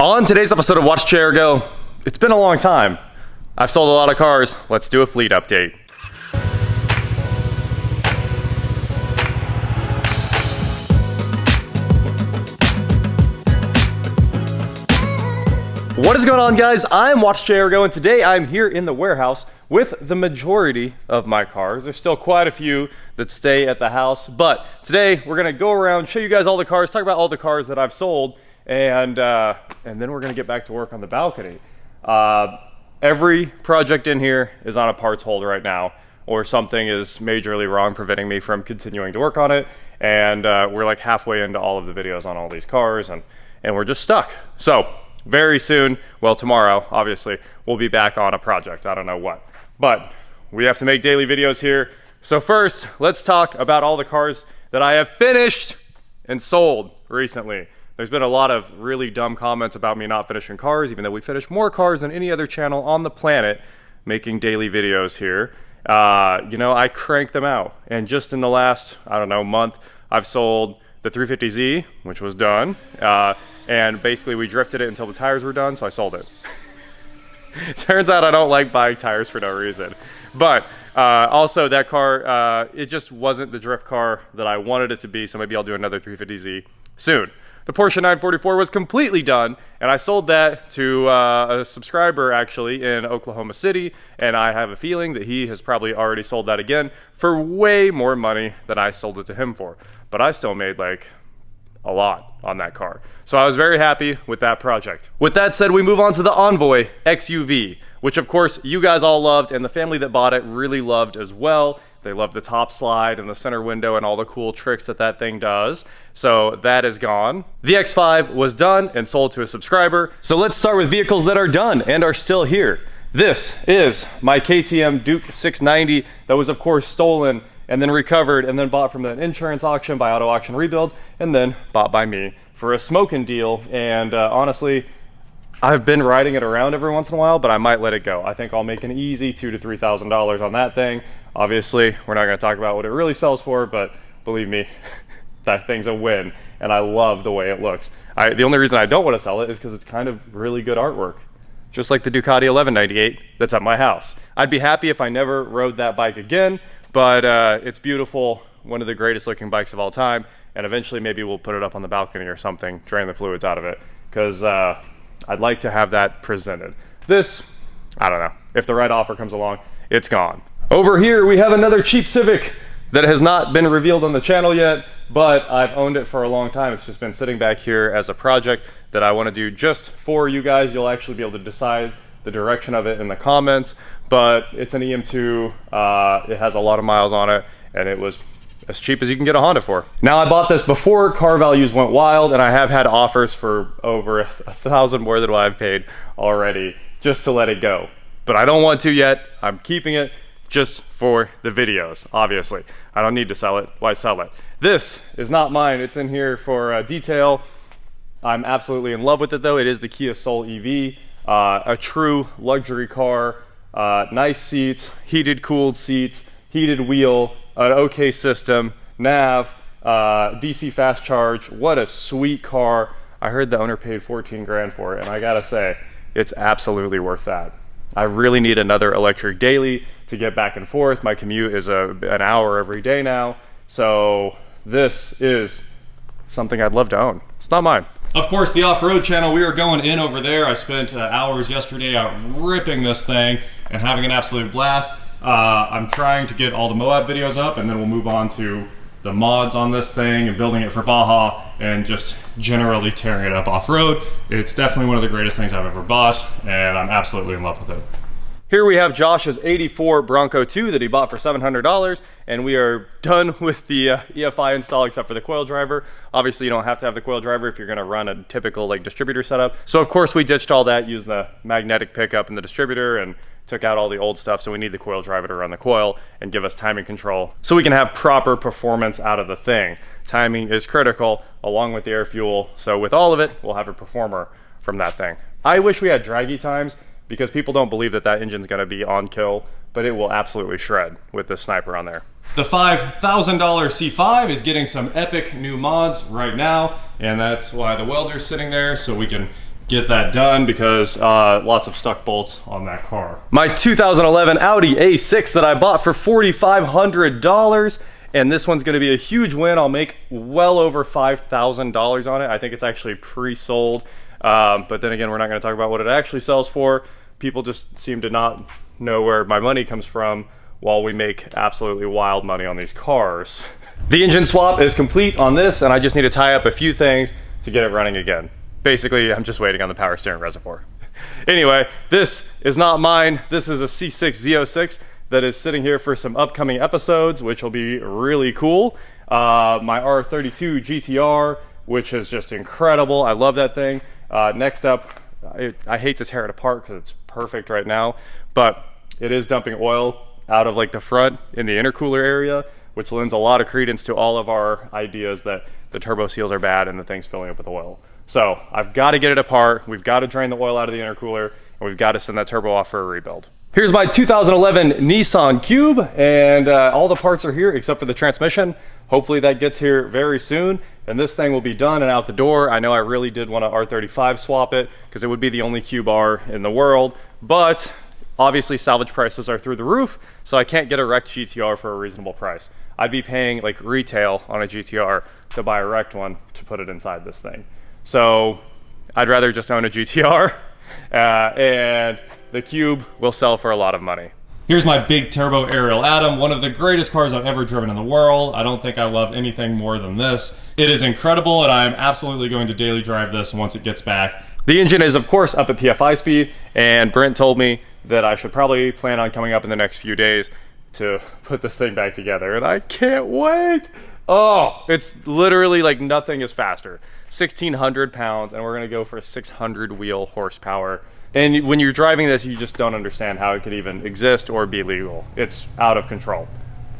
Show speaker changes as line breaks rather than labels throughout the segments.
On today's episode of Watch Chair Go, it's been a long time. I've sold a lot of cars. Let's do a fleet update. What is going on, guys? I'm Watch Chair Go, and today I'm here in the warehouse with the majority of my cars. There's still quite a few that stay at the house, but today we're gonna go around, show you guys all the cars, talk about all the cars that I've sold, and then we're gonna get back to work on the balcony. Every project in here is on a parts hold right now, or something is majorly wrong, preventing me from continuing to work on it, and we're like halfway into all of the videos on all these cars, and we're just stuck. So very soon, well, tomorrow, obviously, we'll be back on a project. I don't know what, but we have to make daily videos here. So first, let's talk about all the cars that I have finished and sold recently. There's been a lot of really dumb comments about me not finishing cars, even though we finish more cars than any other channel on the planet making daily videos here. You know, I crank them out. And just in the last, I don't know, month, I've sold the 350Z, which was done. And basically we drifted it until the tires were done, so I sold it. Turns out I don't like buying tires for no reason. But also that car, it just wasn't the drift car that I wanted it to be, so maybe I'll do another 350Z soon. The Porsche 944 was completely done, and I sold that to a subscriber actually in Oklahoma City, and I have a feeling that he has probably already sold that again for way more money than I sold it to him for. But I still made like a lot on that car. So I was very happy with that project. With that said, we move on to the Envoy XUV, which of course you guys all loved, and the family that bought it really loved as well. They love the top slide and the center window and all the cool tricks that that thing does. So that is gone. The X5 was done and sold to a subscriber. So let's start with vehicles that are done and are still here. This is my KTM Duke 690 that was of course stolen and then recovered and then bought from an insurance auction by Auto Auction Rebuilds and then bought by me for a smoking deal. And honestly, I've been riding it around every once in a while, but I might let it go. I think I'll make an easy $2,000 to $3,000 on that thing. Obviously, we're not going to talk about what it really sells for, but believe me, that thing's a win, and I love the way it looks. The only reason I don't want to sell it is because it's kind of really good artwork, just like the Ducati 1198 that's at my house. I'd be happy if I never rode that bike again, but it's beautiful, one of the greatest looking bikes of all time, and eventually maybe we'll put it up on the balcony or something, drain the fluids out of it, because I'd like to have that presented. This, I don't know, if the right offer comes along, it's gone. Over here, we have another cheap Civic that has not been revealed on the channel yet, but I've owned it for a long time. It's just been sitting back here as a project that I want to do just for you guys. You'll actually be able to decide the direction of it in the comments, but it's an EM2. It has a lot of miles on it, and it was as cheap as you can get a Honda for. Now, I bought this before car values went wild, and I have had offers for over $1,000 more than what I've paid already just to let it go. But I don't want to yet. I'm keeping it just for the videos, obviously. I don't need to sell it. Why sell it? This is not mine. It's in here for detail. I'm absolutely in love with it though. It is the Kia Soul EV, a true luxury car, nice seats, heated cooled seats, heated wheel, an OK system, nav, DC fast charge. What a sweet car. I heard the owner paid 14 grand for it, and I gotta say, it's absolutely worth that. I really need another electric daily to get back and forth. My commute is an hour every day now, so this is something I'd love to own. It's not mine. Of course, the off-road channel, we are going in over there. I spent hours yesterday out ripping this thing and having an absolute blast. I'm trying to get all the Moab videos up, and then we'll move on to the mods on this thing and building it for Baja and just generally tearing it up off-road. It's definitely one of the greatest things I've ever bought, and I'm absolutely in love with it. Here we have Josh's 84 Bronco 2 that he bought for $700, and we are done with the EFI install except for the coil driver. Obviously, you don't have to have the coil driver if you're gonna run a typical like distributor setup. So of course we ditched all that, used the magnetic pickup and the distributor, and took out all the old stuff. So we need the coil driver to run the coil and give us timing control so we can have proper performance out of the thing. Timing is critical along with the air fuel. So with all of it, we'll have a performer from that thing. I wish we had draggy times, because people don't believe that that engine's gonna be on kill, but it will absolutely shred with this sniper on there. The $5,000 C5 is getting some epic new mods right now, and that's why the welder's sitting there, so we can get that done because lots of stuck bolts on that car. My 2011 Audi A6 that I bought for $4,500, and this one's going to be a huge win. I'll make well over $5,000 on it. I think it's actually pre-sold, but then again, we're not going to talk about what it actually sells for. People just seem to not know where my money comes from while we make absolutely wild money on these cars. The engine swap is complete on this, and I just need to tie up a few things to get it running again. Basically, I'm just waiting on the power steering reservoir. Anyway, this is not mine. This is a C6 Z06 that is sitting here for some upcoming episodes, which will be really cool. My R32 GTR, which is just incredible. I love that thing. Next up, I hate to tear it apart because it's perfect right now, but it is dumping oil out of like the front in the intercooler area, which lends a lot of credence to all of our ideas that the turbo seals are bad and the thing's filling up with oil. So I've got to get it apart. We've got to drain the oil out of the intercooler, and we've got to send that turbo off for a rebuild. Here's my 2011 Nissan Cube, and all the parts are here except for the transmission. Hopefully that gets here very soon, and this thing will be done and out the door. I know I really did want to R35 swap it because it would be the only Cube R in the world, but obviously salvage prices are through the roof, so I can't get a wrecked GTR for a reasonable price. I'd be paying like retail on a GTR to buy a wrecked one to put it inside this thing. So I'd rather just own a GTR, and the Cube will sell for a lot of money. Here's my big turbo Ariel Atom, one of the greatest cars I've ever driven in the world. I don't think I love anything more than this. It is incredible, and I'm absolutely going to daily drive this once it gets back. The engine is of course up at PFI speed, and Brent told me that I should probably plan on coming up in the next few days to put this thing back together, and I can't wait. Oh, it's literally like nothing is faster. 1,600 pounds, and we're gonna go for 600 wheel horsepower. And when you're driving this, you just don't understand how it could even exist or be legal. It's out of control.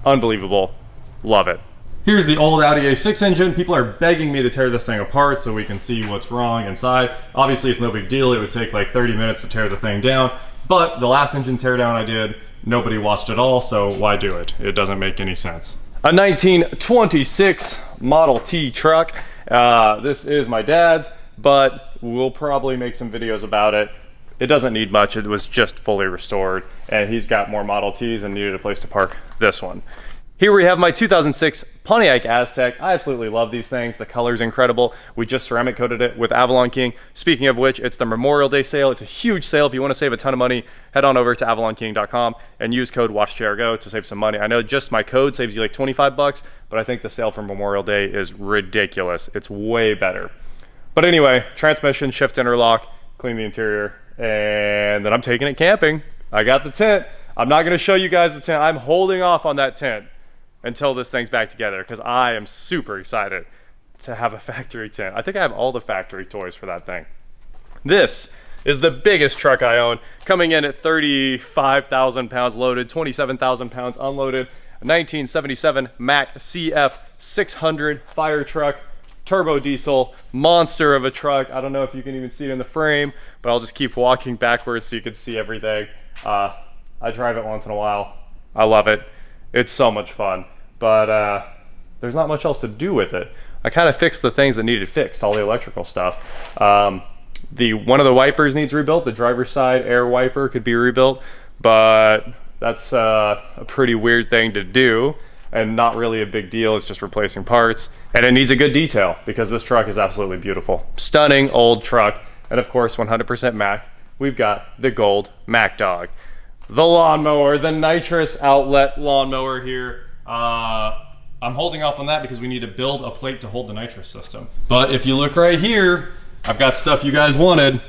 Unbelievable. Love it. Here's the old Audi A6 engine. People are begging me to tear this thing apart so we can see what's wrong inside. Obviously, it's no big deal. It would take like 30 minutes to tear the thing down. But the last engine teardown I did, nobody watched at all, so why do it? It doesn't make any sense. A 1926 Model T truck. This is my dad's, but we'll probably make some videos about it. It doesn't need much. It was just fully restored, and he's got more Model Ts and needed a place to park this one. Here we have my 2006 Pontiac Aztek. I absolutely love these things. The color's incredible. We just ceramic coated it with Avalon King. Speaking of which, it's the Memorial Day sale. It's a huge sale. If you want to save a ton of money, head on over to avalonking.com and use code WatchJRGo to save some money. I know just my code saves you like 25 bucks, but I think the sale for Memorial Day is ridiculous. It's way better. But anyway, transmission, shift interlock, clean the interior, and then I'm taking it camping. I got the tent. I'm not going to show you guys the tent. I'm holding off on that tent until this thing's back together because I am super excited to have a factory tent. I think I have all the factory toys for that thing. This is the biggest truck I own, coming in at 35,000 pounds loaded, 27,000 pounds unloaded, a 1977 Mack CF 600 fire truck, turbo diesel, monster of a truck. I don't know if you can even see it in the frame, but I'll just keep walking backwards so you can see everything. I drive it once in a while. I love it. It's so much fun, but there's not much else to do with it. I kind of fixed the things that needed fixed, all the electrical stuff. One of the wipers needs rebuilt. The driver's side air wiper could be rebuilt, but that's a pretty weird thing to do and not really a big deal. It's just replacing parts, and it needs a good detail because this truck is absolutely beautiful. Stunning old truck, and of course 100% Mack. We've got the gold Mack Dog. The lawnmower, the nitrous outlet lawnmower here. I'm holding off on that because we need to build a plate to hold the nitrous system. But if you look right here, I've got stuff you guys wanted.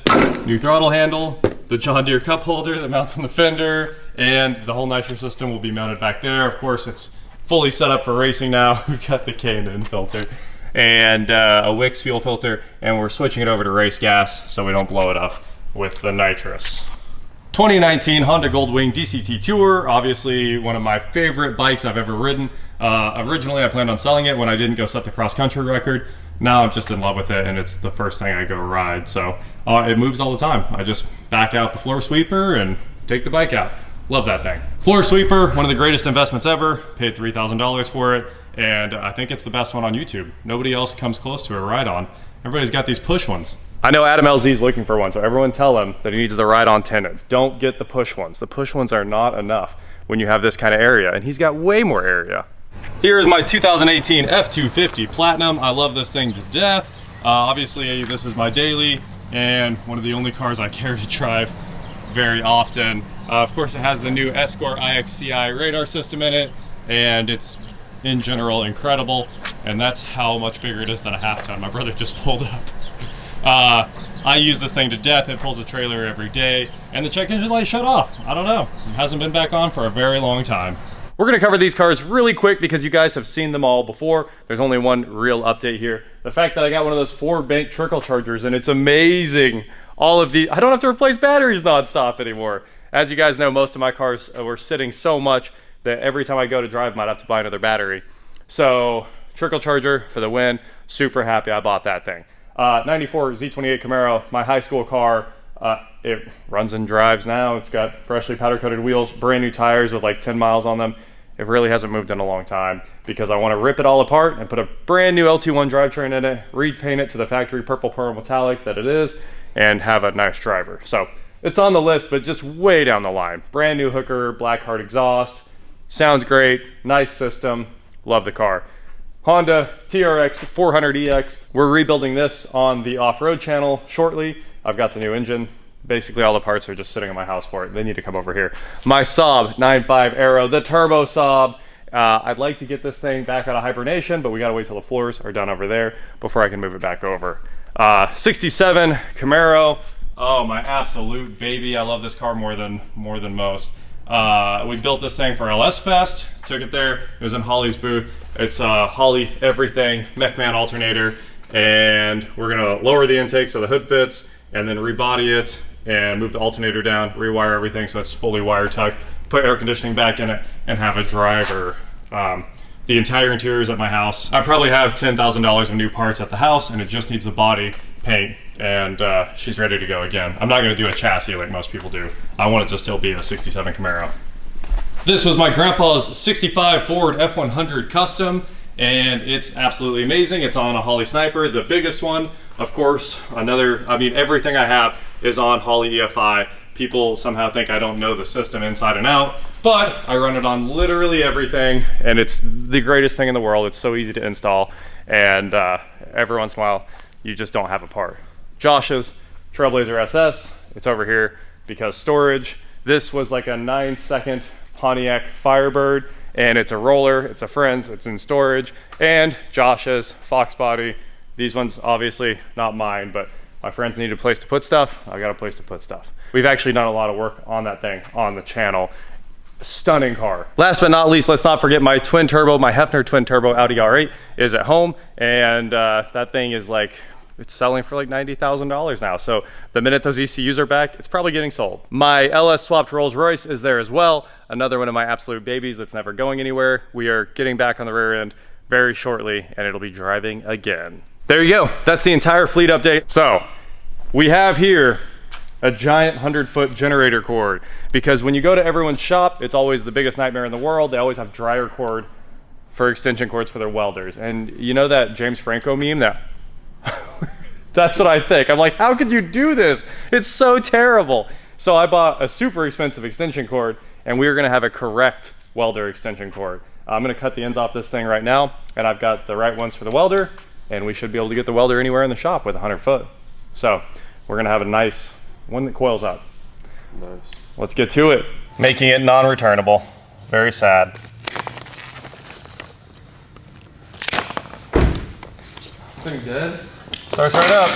New throttle handle, the John Deere cup holder that mounts on the fender, and the whole nitrous system will be mounted back there. Of course, it's fully set up for racing now. We've got the K&N filter and a Wix fuel filter, and we're switching it over to race gas so we don't blow it up with the nitrous. 2019 Honda Goldwing DCT Tour, obviously one of my favorite bikes I've ever ridden. Originally I planned on selling it when I didn't go set the cross-country record. Now I'm just in love with it, and it's the first thing I go ride, so it moves all the time. I just back out the floor sweeper and take the bike out. Love that thing. Floor sweeper, one of the greatest investments ever. Paid $3,000 for it, and I think it's the best one on YouTube. Nobody else comes close to a ride-on. everybody's got these push ones. I know Adam LZ is looking for one, so everyone tell him that he needs the ride-on tinted. Don't get the push ones. The push ones are not enough when you have this kind of area, and he's got way more area. Here is my 2018 F250 Platinum. I love this thing to death. Obviously, this is my daily, and one of the only cars I care to drive very often. Of course, it has the new Escort IXCI radar system in it, and it's in general incredible, and that's how much bigger it is than a half ton. My brother just pulled up. I use this thing to death. It pulls a trailer every day, and the check engine light shut off. I don't know. It hasn't been back on for a very long time. We're gonna cover these cars really quick because you guys have seen them all before. There's only one real update here. The fact that I got one of those 4-bank trickle chargers, and it's amazing. All of the, I don't have to replace batteries nonstop anymore. As you guys know, most of my cars were sitting so much that every time I go to drive, I might have to buy another battery. So, trickle charger for the win. Super happy I bought that thing. 94 Z28 Camaro, my high school car. It runs and drives now. It's got freshly powder coated wheels, brand new tires with like 10 miles on them. It really hasn't moved in a long time because I want to rip it all apart and put a brand new LT1 drivetrain in it, repaint it to the factory purple pearl metallic that it is, and have a nice driver. So it's on the list, but just way down the line. Brand new hooker, black heart exhaust, sounds great, nice system, love the car. Honda TRX 400EX. We're rebuilding this on the off-road channel shortly. I've got the new engine. Basically all the parts are just sitting in my house for it. They need to come over here. My Saab 9.5 Aero, the turbo Saab. I'd like to get this thing back out of hibernation, but we gotta wait till the floors are done over there before I can move it back over. 67 Camaro. Oh, my absolute baby. I love this car more than most. We built this thing for LS Fest, took it there. It was in Holly's booth. It's Holly everything, Mechman alternator, and we're gonna lower the intake so the hood fits, and then rebody it and move the alternator down, rewire everything so it's fully wire tucked, put air conditioning back in it, and have a driver. The entire interior is at my house. I probably have $10,000 of new parts at the house, and it just needs the body paint, and she's ready to go again. I'm not gonna do a chassis like most people do. I want it to still be a 67 Camaro. This was my grandpa's 65 Ford F100 Custom, and it's absolutely amazing. It's on a Holley Sniper, the biggest one. Of course, everything I have is on Holley EFI. People somehow think I don't know the system inside and out, but I run it on literally everything, and it's the greatest thing in the world. It's so easy to install, and every once in a while, you just don't have a part. Josh's Trailblazer SS, it's over here because storage. This was like a 9-second Pontiac Firebird, and it's a roller, it's a friend's, it's in storage. And Josh's Fox Body. These ones obviously not mine, but my friends need a place to put stuff. I got a place to put stuff. We've actually done a lot of work on that thing on the channel. Stunning car. Last but not least, let's not forget my twin turbo, my Hefner twin turbo Audi R8 is at home, and that thing is like, it's selling for like $90,000 now. So the minute those ECUs are back, it's probably getting sold. My LS swapped Rolls Royce is there as well. Another one of my absolute babies that's never going anywhere. We are getting back on the rear end very shortly, and it'll be driving again. There you go. That's the entire fleet update. So we have here a giant 100-foot generator cord, because when you go to everyone's shop, it's always the biggest nightmare in the world. They always have dryer cord for extension cords for their welders. And you know that James Franco meme that that's what I think. I'm like, how could you do this? It's so terrible. So I bought a super expensive extension cord, and we are gonna have a correct welder extension cord. I'm gonna cut the ends off this thing right now, and I've got the right ones for the welder, and we should be able to get the welder anywhere in the shop with 100 foot. So we're gonna have a nice one that coils up. Nice. Let's get to it. Making it non-returnable. Very sad. Thing dead. Starts right up.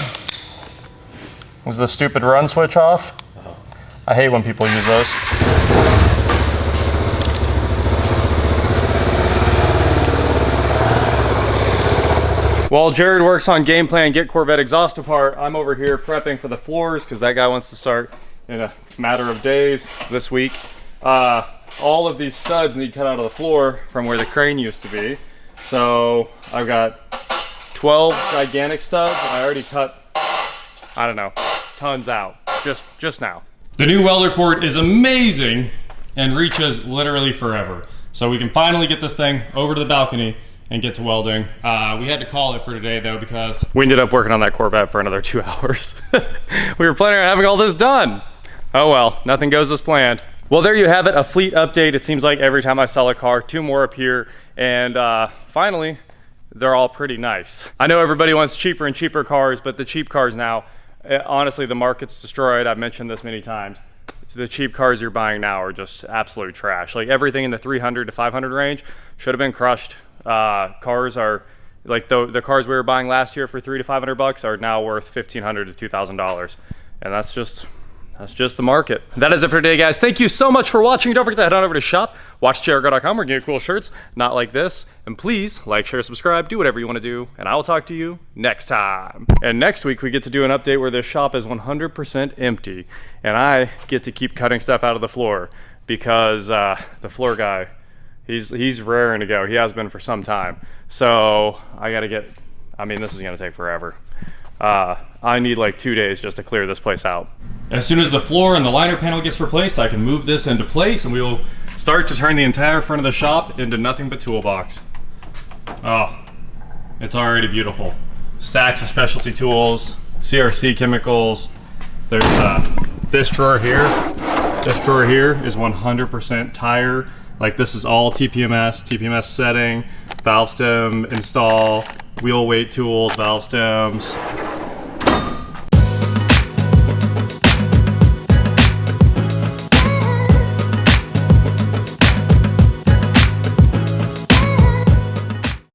Is the stupid run switch off? Uh-huh. I hate when people use those. While Jared works on game plan, get Corvette exhaust apart, I'm over here prepping for the floors because that guy wants to start in a matter of days this week. All of these studs need cut out of the floor from where the crane used to be. So I've got 12 gigantic studs, and I already cut, I don't know, tons out, just now. The new welder cord is amazing and reaches literally forever. So we can finally get this thing over to the balcony and get to welding. We had to call it for today though because we ended up working on that Corvette for another 2 hours. We were planning on having all this done. Oh well, nothing goes as planned. Well, there you have it, a fleet update. It seems like every time I sell a car, 2 more appear, and finally, they're all pretty nice. I know everybody wants cheaper and cheaper cars, but the cheap cars now, honestly, the market's destroyed. I've mentioned this many times. So the cheap cars you're buying now are just absolute trash. Like everything in the 300 to 500 range should have been crushed. Cars are, like the cars we were buying last year for $300 to $500 are now worth $1,500 to $2,000. And that's just the market. That is it for today, guys. Thank you so much for watching. Don't forget to head on over to shop, watchjrgo.com. We're getting cool shirts, not like this. And please like, share, subscribe, do whatever you want to do. And I will talk to you next time. And next week, we get to do an update where this shop is 100% empty. And I get to keep cutting stuff out of the floor because the floor guy, he's raring to go. He has been for some time. So I got to get, I mean, this is going to take forever. I need like 2 days just to clear this place out. As soon as the floor and the liner panel gets replaced, I can move this into place and we will start to turn the entire front of the shop into nothing but toolbox. Oh, it's already beautiful. Stacks of specialty tools, CRC chemicals. There's this drawer here. This drawer here is 100% tire. Like this is all TPMS setting, valve stem install, wheel weight tools, valve stems,